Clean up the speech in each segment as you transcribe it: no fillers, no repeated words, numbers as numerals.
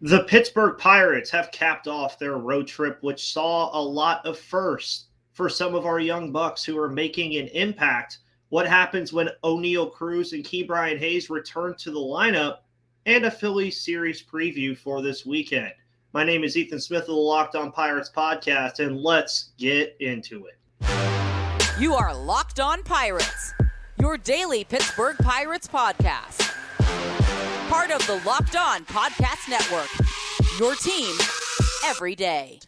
The Pittsburgh Pirates have capped off their road trip, which saw a lot of firsts for some of our young bucks who are making an impact. What happens when Oneil Cruz and Ke'Bryan Hayes return to the lineup, and a Phillies series preview for this weekend. My name is Ethan Smith of the Locked On Pirates podcast, and let's get into it. You are Locked On Pirates, your daily Pittsburgh Pirates podcast. Part of the Locked On Podcast Network, your team every day.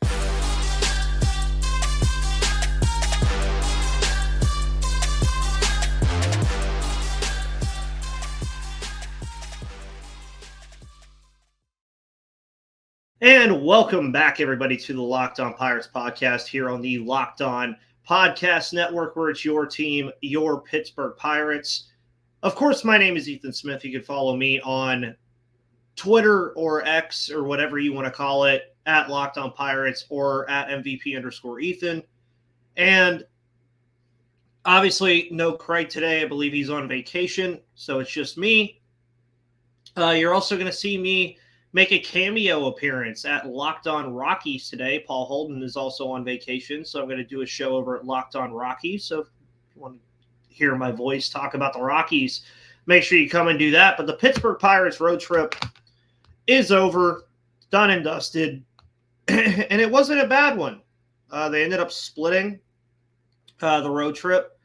And welcome back, everybody, to the Locked On Pirates podcast here on the Locked On Podcast Network, where it's your team, your Pittsburgh Pirates. Of course, my name is Ethan Smith. You can follow me on Twitter or X or whatever you want to call it, at Locked On Pirates or at MVP_Ethan. And obviously, no Craig today. I believe he's on vacation, so it's just me. You're also going to see me make a cameo appearance at Locked On Rockies today. Paul Holden is also on vacation, so I'm going to do a show over at Locked On Rockies. So if you want to hear my voice talk about the Rockies, make sure you come and do that. But the Pittsburgh Pirates road trip is over, done and dusted, and it wasn't a bad one. They ended up splitting the road trip.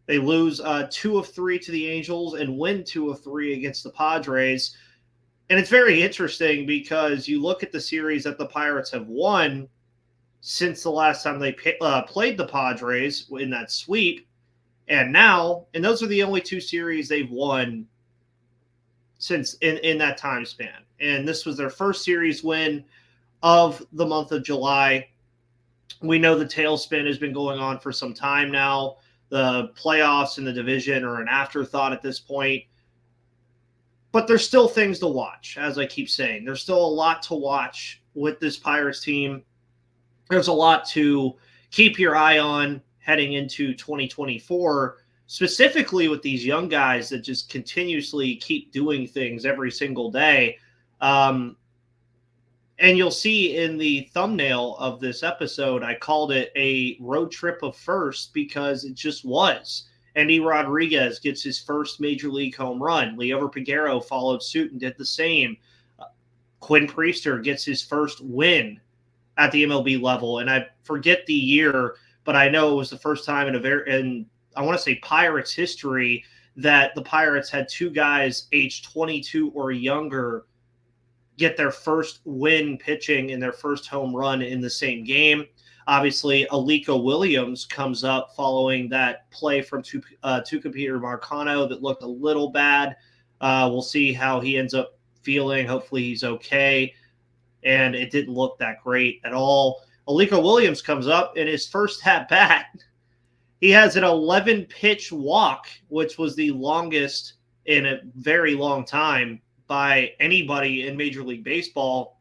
They lose 2 of 3 to the Angels and win 2 of 3 against the Padres. And it's very interesting because you look at the series that the Pirates have won since the last time they played the Padres in that sweep. And now, and those are the only 2 series they've won since in that time span. And this was their first series win of the month of July. We know the tailspin has been going on for some time now. The playoffs in the division are an afterthought at this point. But there's still things to watch, as I keep saying. There's still a lot to watch with this Pirates team. There's a lot to keep your eye on heading into 2024, specifically with these young guys that just continuously keep doing things every single day. And you'll see in the thumbnail of this episode, I called it a road trip of first because it just was. Andy Rodriguez gets his first major league home run. Liover Peguero followed suit and did the same. Quinn Priester gets his first win at the MLB level. And I forget the year, but I know it was the first time in I want to say Pirates history that the Pirates had 2 guys aged 22 or younger get their first win pitching and their first home run in the same game. Obviously, Aleko Williams comes up following that play from Tucupita Marcano that looked a little bad. We'll see how he ends up feeling. Hopefully he's okay. And it didn't look that great at all. Aleko Williams comes up in his first at-bat. He has an 11-pitch walk, which was the longest in a very long time by anybody in Major League Baseball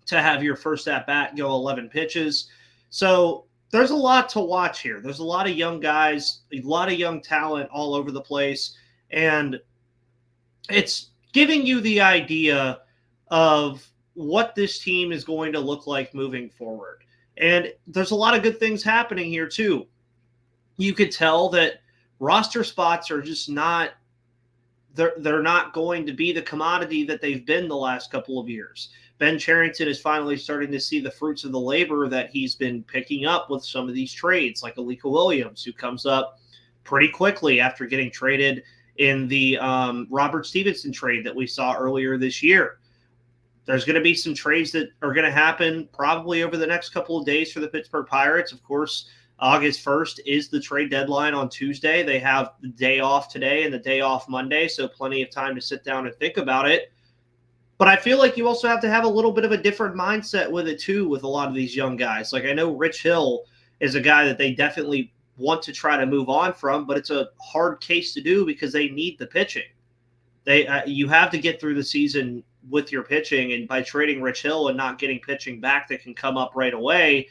to have your first at-bat go 11 pitches. So there's a lot to watch here. There's a lot of young guys, a lot of young talent all over the place. And it's giving you the idea of what this team is going to look like moving forward. And there's a lot of good things happening here too. You could tell that roster spots are just not, they're not going to be the commodity that they've been the last couple of years. Ben Cherington is finally starting to see the fruits of the labor that he's been picking up with some of these trades, like Aleko Williams, who comes up pretty quickly after getting traded in the Robert Stevenson trade that we saw earlier this year. There's going to be some trades that are going to happen probably over the next couple of days for the Pittsburgh Pirates. Of course, August 1st is the trade deadline on Tuesday. They have the day off today and the day off Monday, so plenty of time to sit down and think about it. But I feel like you also have to have a little bit of a different mindset with it too with a lot of these young guys. Like I know Rich Hill is a guy that they definitely want to try to move on from, but it's a hard case to do because they need the pitching. You have to get through the season with your pitching, and by trading Rich Hill and not getting pitching back that can come up right away,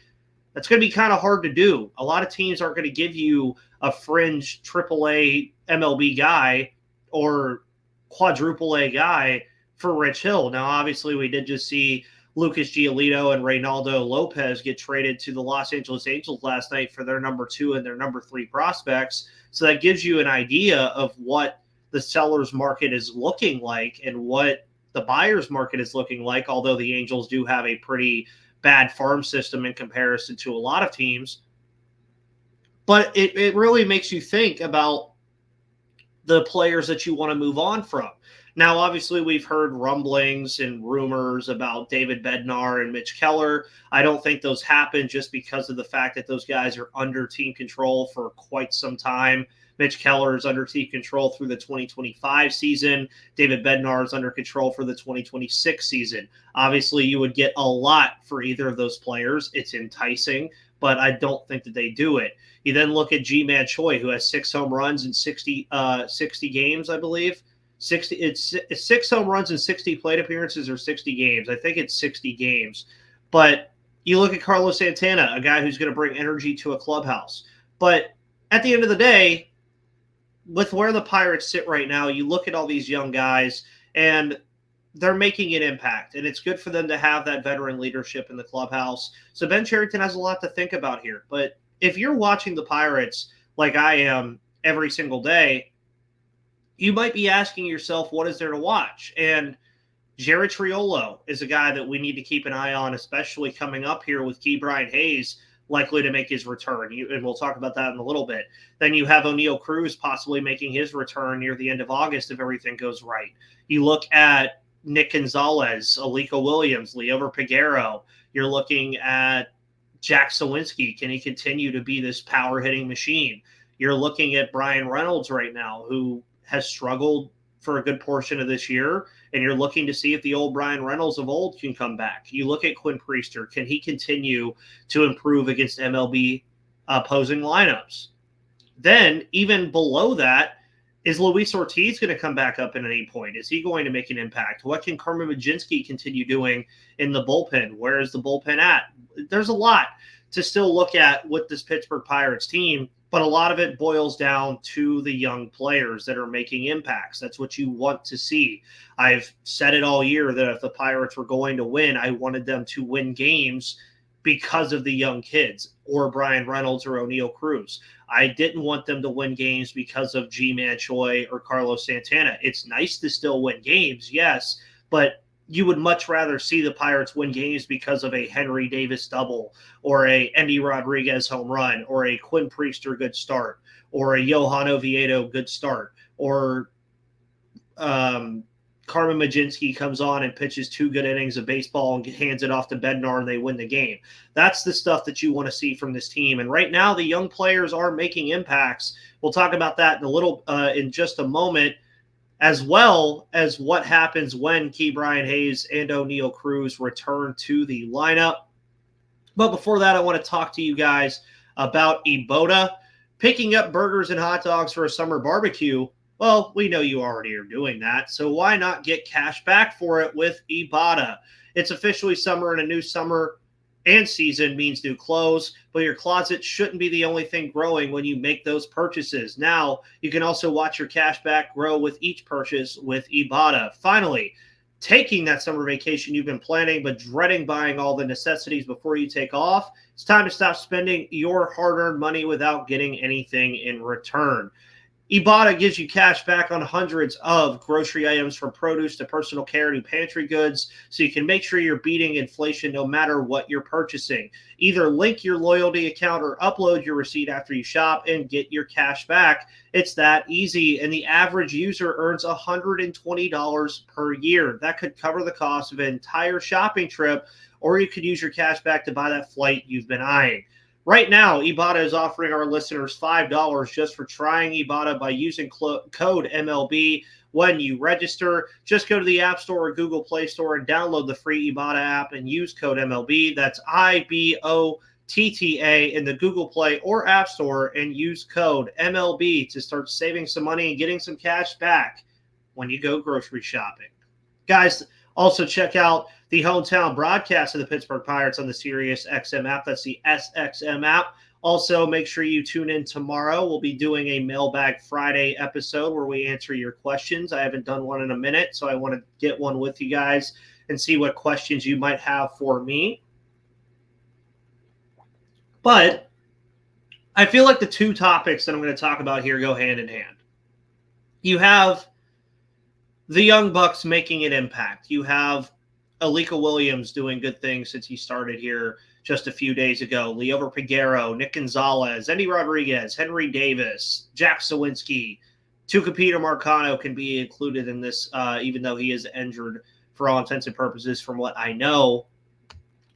that's going to be kind of hard to do. A lot of teams aren't going to give you a fringe AAA MLB guy or quadruple A guy for Rich Hill. Now, obviously, we did just see Lucas Giolito and Reynaldo Lopez get traded to the Los Angeles Angels last night for their number 2 and their number 3 prospects. So that gives you an idea of what the seller's market is looking like and what the buyer's market is looking like, although the Angels do have a pretty bad farm system in comparison to a lot of teams. But it really makes you think about the players that you want to move on from. Now, obviously, we've heard rumblings and rumors about David Bednar and Mitch Keller. I don't think those happen just because of the fact that those guys are under team control for quite some time. Mitch Keller is under team control through the 2025 season. David Bednar is under control for the 2026 season. Obviously, you would get a lot for either of those players. It's enticing, but I don't think that they do it. You then look at Ji-Man Choi, who has 6 home runs in 60 games, I believe. 60. It's 6 home runs and 60 plate appearances or 60 games. I think it's 60 games. But you look at Carlos Santana, a guy who's going to bring energy to a clubhouse. But at the end of the day, with where the Pirates sit right now, you look at all these young guys, and they're making an impact. And it's good for them to have that veteran leadership in the clubhouse. So Ben Cherington has a lot to think about here. But if you're watching the Pirates like I am every single day, you might be asking yourself, what is there to watch? And Jared Triolo is a guy that we need to keep an eye on, especially coming up here with Ke'Bryan Hayes likely to make his return. And we'll talk about that in a little bit. Then you have Oneil Cruz possibly making his return near the end of August if everything goes right. You look at Nick Gonzalez, Aliko Williams, Liover Peguero. You're looking at Jack Sawinski. Can he continue to be this power-hitting machine? You're looking at Brian Reynolds right now, who has struggled for a good portion of this year, and you're looking to see if the old Brian Reynolds of old can come back. You look at Quinn Priester. Can he continue to improve against MLB opposing lineups? Then, even below that, is Luis Ortiz going to come back up at any point? Is he going to make an impact? What can Carmen Mlodzinski continue doing in the bullpen? Where is the bullpen at? There's a lot to still look at with this Pittsburgh Pirates team, but a lot of it boils down to the young players that are making impacts. That's what you want to see. I've said it all year that if the Pirates were going to win, I wanted them to win games because of the young kids, or Brian Reynolds or Oneil Cruz. I didn't want them to win games because of Ji-Man Choi or Carlos Santana. It's nice to still win games, yes, but you would much rather see the Pirates win games because of a Henry Davis double or a Endy Rodriguez home run or a Quinn Priester good start or a Johan Oviedo good start or Carmen Mlodzinski comes on and pitches 2 good innings of baseball and hands it off to Bednar and they win the game. That's the stuff that you want to see from this team. And right now the young players are making impacts. We'll talk about that in just a moment, as well as what happens when Ke'Bryan Hayes and Oneil Cruz return to the lineup. But before that, I want to talk to you guys about Ibotta. Picking up burgers and hot dogs for a summer barbecue, well, we know you already are doing that, so why not get cash back for it with Ibotta? It's officially summer, and a new summer and season means new clothes, but your closet shouldn't be the only thing growing when you make those purchases. Now, you can also watch your cash back grow with each purchase with Ibotta. Finally, taking that summer vacation you've been planning but dreading buying all the necessities before you take off, it's time to stop spending your hard-earned money without getting anything in return. Ibotta gives you cash back on hundreds of grocery items, from produce to personal care to pantry goods, so you can make sure you're beating inflation no matter what you're purchasing. Either link your loyalty account or upload your receipt after you shop and get your cash back. It's that easy, and the average user earns $120 per year. That could cover the cost of an entire shopping trip, or you could use your cash back to buy that flight you've been eyeing. Right now, Ibotta is offering our listeners $5 just for trying Ibotta by using code MLB when you register. Just go to the App Store or Google Play Store and download the free Ibotta app and use code MLB. That's IBOTTA in the Google Play or App Store, and use code MLB to start saving some money and getting some cash back when you go grocery shopping. Guys, also check out the hometown broadcast of the Pittsburgh Pirates on the Sirius XM app. That's the SXM app. Also, make sure you tune in tomorrow. We'll be doing a Mailbag Friday episode where we answer your questions. I haven't done one in a minute, so I want to get one with you guys and see what questions you might have for me. But I feel like the two topics that I'm going to talk about here go hand in hand. You have the Young Bucks making an impact. You have Alika Williams doing good things since he started here just a few days ago. Liover Peguero, Nick Gonzalez, Eddie Rodriguez, Henry Davis, Jack Sawinski, Tucupita Marcano can be included in this, even though he is injured for all intents and purposes, from what I know,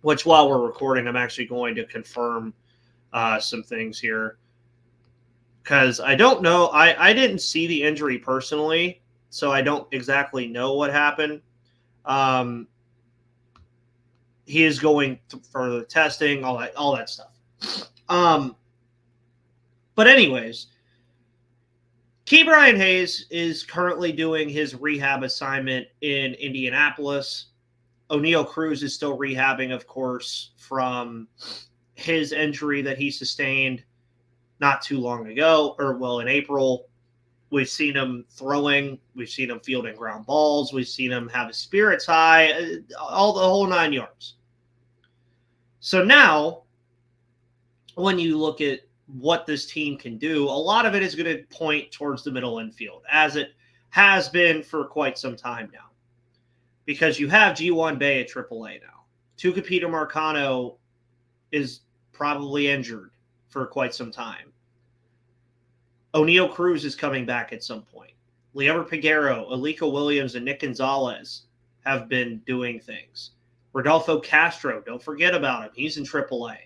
which while we're recording, I'm actually going to confirm some things here because I don't know. I didn't see the injury personally, so I don't exactly know what happened. He is going for the testing, all that stuff. But anyways, Ke'Bryan Hayes is currently doing his rehab assignment in Indianapolis. Oneil Cruz is still rehabbing, of course, from his injury that he sustained not too long ago, in April. We've seen him throwing. We've seen him fielding ground balls. We've seen him have his spirits high, the whole 9 yards. So now, when you look at what this team can do, a lot of it is going to point towards the middle infield, as it has been for quite some time now. Because you have G1 Bay at AAA now. Tucupita Marcano is probably injured for quite some time. Oneil Cruz is coming back at some point. Liover Peguero, Alika Williams, and Nick Gonzalez have been doing things. Rodolfo Castro, don't forget about him. He's in AAA.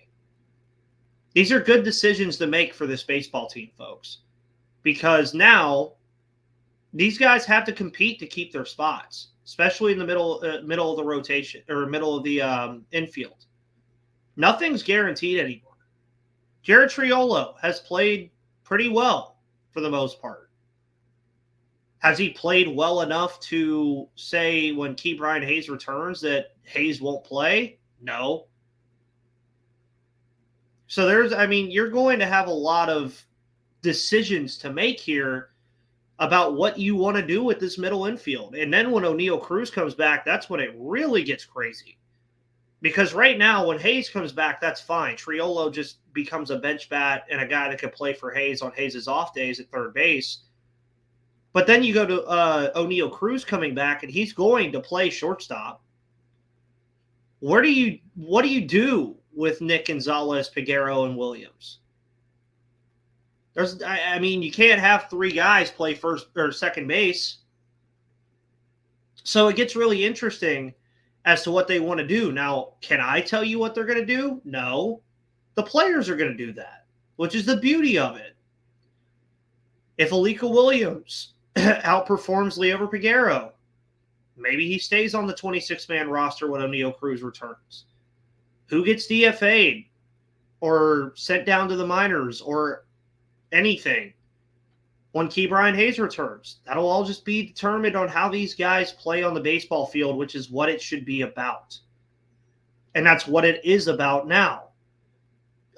These are good decisions to make for this baseball team, folks, because now these guys have to compete to keep their spots, especially in the middle of the rotation or middle of the infield. Nothing's guaranteed anymore. Jared Triolo has played pretty well for the most part. Has he played well enough to say when Ke'Bryan Hayes returns that Hayes won't play? No. So you're going to have a lot of decisions to make here about what you want to do with this middle infield. And then when Oneil Cruz comes back, that's when it really gets crazy. Because right now, when Hayes comes back, that's fine. Triolo just becomes a bench bat and a guy that can play for Hayes on Hayes' off days at third base. But then you go to Oneil Cruz coming back, and he's going to play shortstop. What do you do with Nick Gonzalez, Peguero, and Williams? You can't have three guys play first or second base. So it gets really interesting as to what they want to do. Now, can I tell you what they're going to do? No. The players are going to do that, which is the beauty of it. If Alika Williams outperforms Liover Peguero, maybe he stays on the 26-man roster when Oneil Cruz returns. Who gets DFA'd or sent down to the minors or anything when Ke'Bryan Hayes returns? That'll all just be determined on how these guys play on the baseball field, which is what it should be about. And that's what it is about now.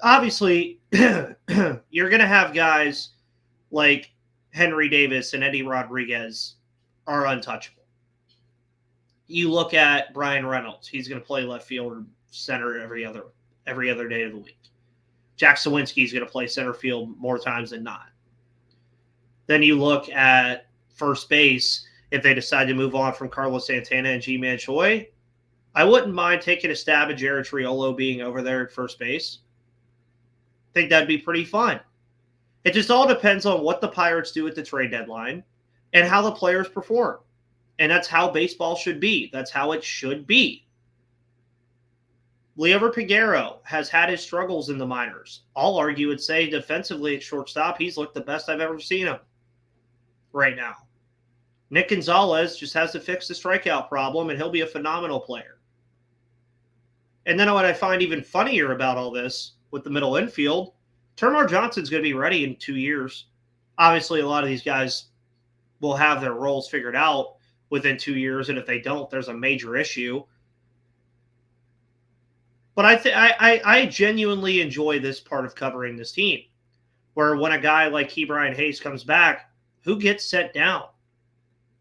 Obviously, you're going to have guys like Henry Davis and Eddie Rodriguez are untouchable. You look at Brian Reynolds. He's going to play left field or center every other day of the week. Jack Sawinski is going to play center field more times than not. Then you look at first base. If they decide to move on from Carlos Santana and G-Man Choi, I wouldn't mind taking a stab at Jared Triolo being over there at first base. I think that'd be pretty fun. It just all depends on what the Pirates do at the trade deadline and how the players perform. And that's how baseball should be. That's how it should be. Liover Peguero has had his struggles in the minors. I'll argue and say defensively at shortstop, he's looked the best I've ever seen him right now. Nick Gonzalez just has to fix the strikeout problem, and he'll be a phenomenal player. And then what I find even funnier about all this with the middle infield, Termarr Johnson's going to be ready in 2 years. Obviously, a lot of these guys will have their roles figured out within 2 years, and if they don't, there's a major issue. But I genuinely enjoy this part of covering this team, where when a guy like Ke'Bryan Hayes comes back, who gets sent down?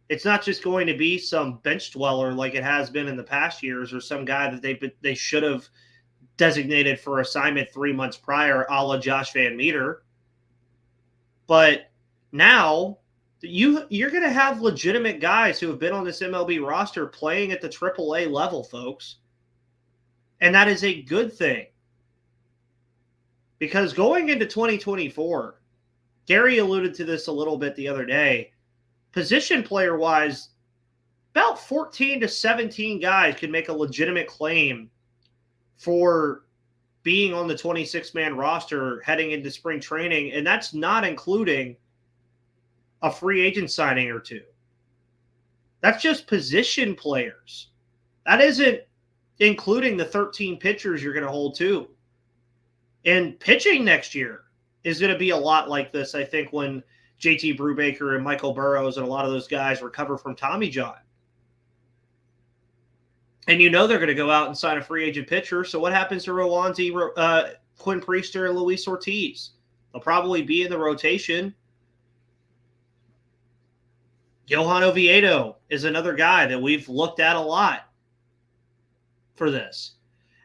It's not just going to be some bench dweller like it has been in the past years, or some guy that they should have designated for assignment 3 months prior, a la Josh Van Meter. But now you're going to have legitimate guys who have been on this MLB roster playing at the AAA level, folks. And that is a good thing. Because going into 2024, Gary alluded to this a little bit the other day, position player-wise, about 14 to 17 guys could make a legitimate claim for being on the 26-man roster heading into spring training, and that's not including a free agent signing or two. That's just position players. That isn't including the 13 pitchers you're going to hold too. And pitching next year is going to be a lot like this, I think, when JT Brubaker and Michael Burrows and a lot of those guys recover from Tommy John. And you know they're going to go out and sign a free agent pitcher. So what happens to Rowanzi, Quinn Priester, and Luis Ortiz? They'll probably be in the rotation. Johan Oviedo is another guy that we've looked at a lot for this.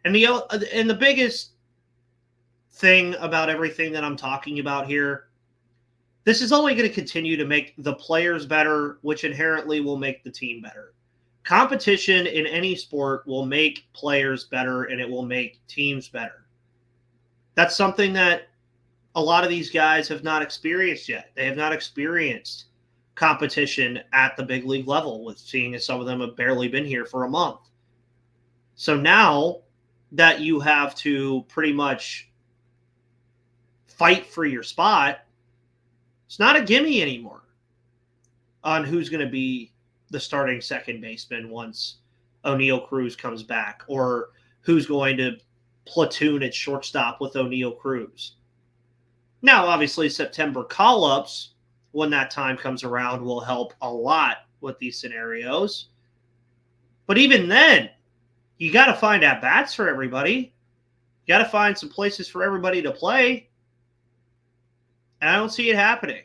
And the biggest thing about everything that I'm talking about here, this is only going to continue to make the players better, which inherently will make the team better. Competition in any sport will make players better, and it will make teams better. That's something that a lot of these guys have not experienced yet. They have not experienced competition at the big league level, with seeing as some of them have barely been here for a month. So now that you have to pretty much fight for your spot, it's not a gimme anymore on who's going to be the starting second baseman once Oneil Cruz comes back, or who's going to platoon at shortstop with Oneil Cruz. Now, obviously, September call-ups, when that time comes around, will help a lot with these scenarios. But even then, you got to find at-bats for everybody. You got to find some places for everybody to play. And I don't see it happening.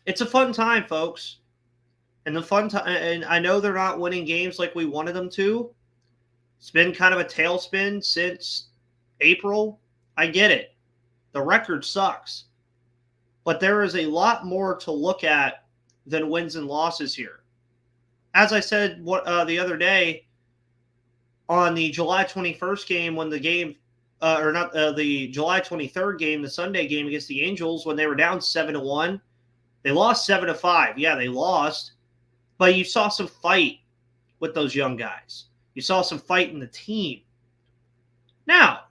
It's a fun time, folks. And the fun time, and I know they're not winning games like we wanted them to. It's been kind of a tailspin since April. I get it. The record sucks. But there is a lot more to look at than wins and losses here. As I said the other day, on the July 21st game, when the game, the July 23rd game, the Sunday game against the Angels, when they were down 7-1, they lost 7-5. Yeah, they lost. But you saw some fight with those young guys. You saw some fight in the team. Now,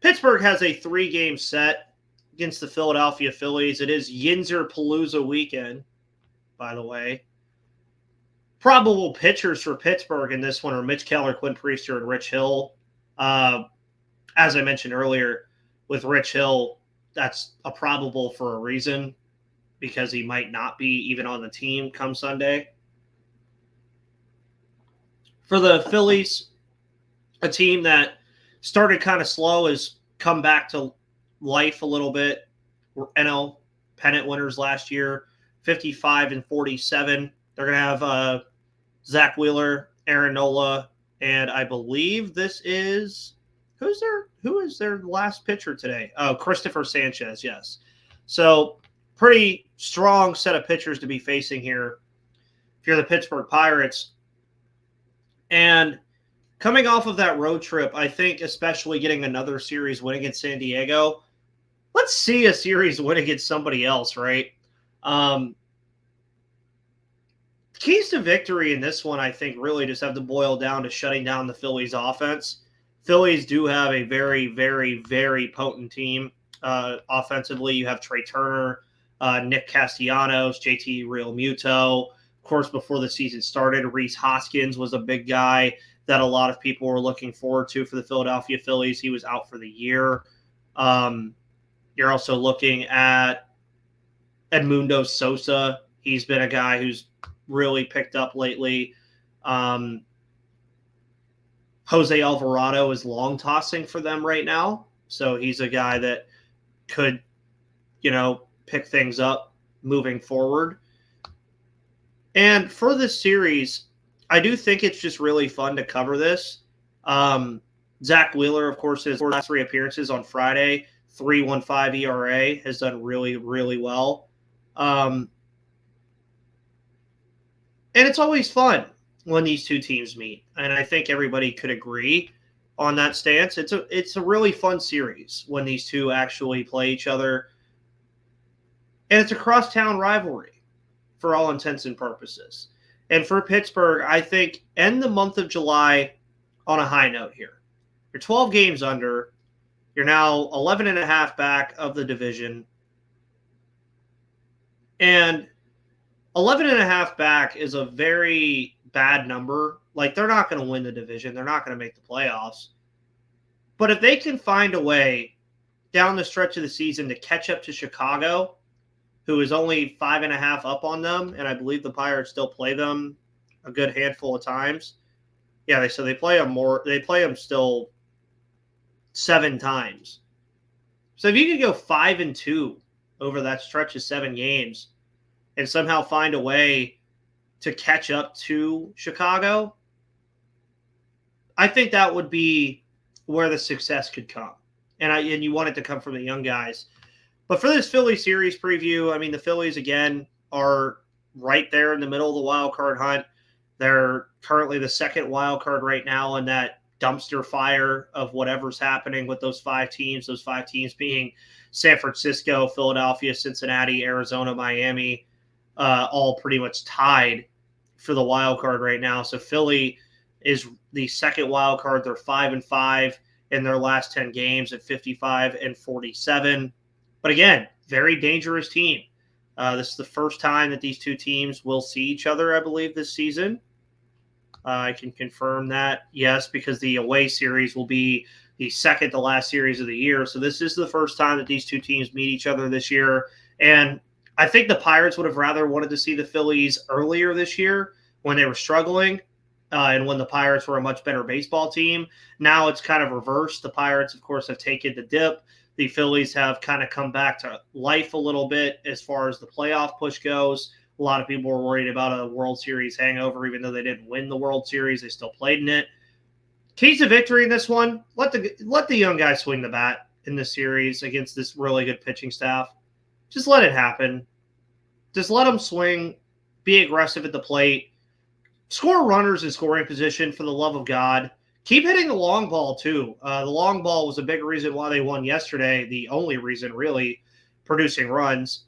Pittsburgh has a 3-game set against the Philadelphia Phillies. It is Yinzerpalooza weekend, by the way. Probable pitchers for Pittsburgh in this one are Mitch Keller, Quinn Priester, and Rich Hill. As I mentioned earlier, with Rich Hill, that's a probable for a reason, because he might not be even on the team come Sunday. For the Phillies, a team that started kind of slow has come back to life a little bit. NL pennant winners last year, 55-47. They're going to have Zach Wheeler, Aaron Nola, and I believe this is who is their last pitcher today? Oh, Christopher Sanchez, yes. So pretty strong set of pitchers to be facing here if you're the Pittsburgh Pirates. And coming off of that road trip, I think especially getting another series win against San Diego, let's see a series win against somebody else, right? Keys to victory in this one, I think, really just have to boil down to shutting down the Phillies offense. Phillies do have a very, very, very potent team. Offensively, you have Trey Turner, Nick Castellanos, JT Realmuto. Of course, before the season started, Rhys Hoskins was a big guy that a lot of people were looking forward to for the Philadelphia Phillies. He was out for the year. You're also looking at Edmundo Sosa. He's been a guy who's really picked up lately. Jose Alvarado is long tossing for them right now. So he's a guy that could, pick things up moving forward. And for this series, I do think it's just really fun to cover this. Zach Wheeler, of course, his last 3 appearances on Friday, 3.15 ERA, has done really, really well. And it's always fun when these two teams meet. And I think everybody could agree on that stance. It's a really fun series when these two actually play each other. And it's a crosstown rivalry for all intents and purposes. And for Pittsburgh, I think end the month of July on a high note here. You're 12 games under. You're now 11 and a half back of the division. And 11 and a half back is a very bad number. Like, they're not going to win the division. They're not going to make the playoffs. But if they can find a way down the stretch of the season to catch up to Chicago, who is only 5.5 up on them, and I believe the Pirates still play them a good handful of times. Yeah, they play them more. They play them still 7 times. So if you could go 5-2 over that stretch of 7 games and somehow find a way to catch up to Chicago, I think that would be where the success could come. And you want it to come from the young guys. But for this Philly series preview, I mean, the Phillies, again, are right there in the middle of the wild card hunt. They're currently the second wild card right now in that dumpster fire of whatever's happening with those 5 teams, being San Francisco, Philadelphia, Cincinnati, Arizona, Miami, all pretty much tied for the wild card right now. So Philly is the second wild card. They're 5-5 in their last 10 games at 55-47. But again, very dangerous team. This is the first time that these two teams will see each other, I believe, this season. I can confirm that, yes, because the away series will be the second to last series of the year. So this is the first time that these two teams meet each other this year. And I think the Pirates would have rather wanted to see the Phillies earlier this year when they were struggling and when the Pirates were a much better baseball team. Now it's kind of reversed. The Pirates, of course, have taken the dip. The Phillies have kind of come back to life a little bit as far as the playoff push goes. A lot of people were worried about a World Series hangover, even though they didn't win the World Series. They still played in it. Keys to victory in this one, let the young guys swing the bat in this series against this really good pitching staff. Just let it happen. Just let them swing. Be aggressive at the plate. Score runners in scoring position, for the love of God. Keep hitting the long ball, too. The long ball was a big reason why they won yesterday. The only reason, really, producing runs.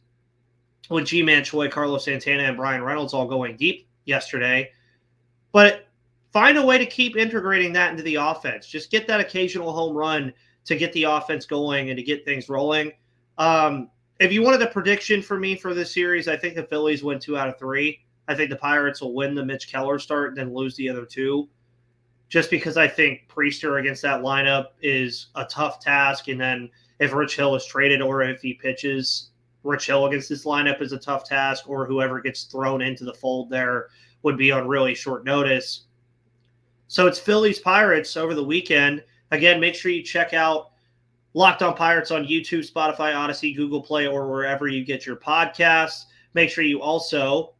With G-Man Choi, Carlos Santana, and Brian Reynolds all going deep yesterday. But find a way to keep integrating that into the offense. Just get that occasional home run to get the offense going and to get things rolling. If you wanted a prediction for me for this series, I think the Phillies win 2 out of 3. I think the Pirates will win the Mitch Keller start and then lose the other 2. Just because I think Priester against that lineup is a tough task. And then if Rich Hill is traded or if he pitches, Rich Hill against this lineup is a tough task, or whoever gets thrown into the fold there would be on really short notice. So it's Phillies-Pirates over the weekend. Again, make sure you check out Locked On Pirates on YouTube, Spotify, Odyssey, Google Play, or wherever you get your podcasts. Make sure you also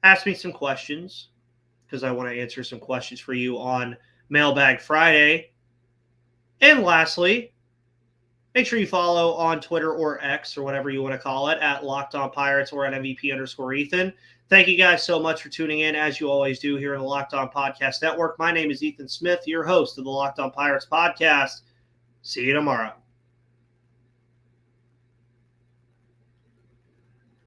ask me some questions, because I want to answer some questions for you on Mailbag Friday. And lastly, make sure you follow on Twitter or X or whatever you want to call it at Locked On Pirates or at MVP_Ethan. Thank you guys so much for tuning in, as you always do here in the Locked On Podcast Network. My name is Ethan Smith, your host of the Locked On Pirates podcast. See you tomorrow.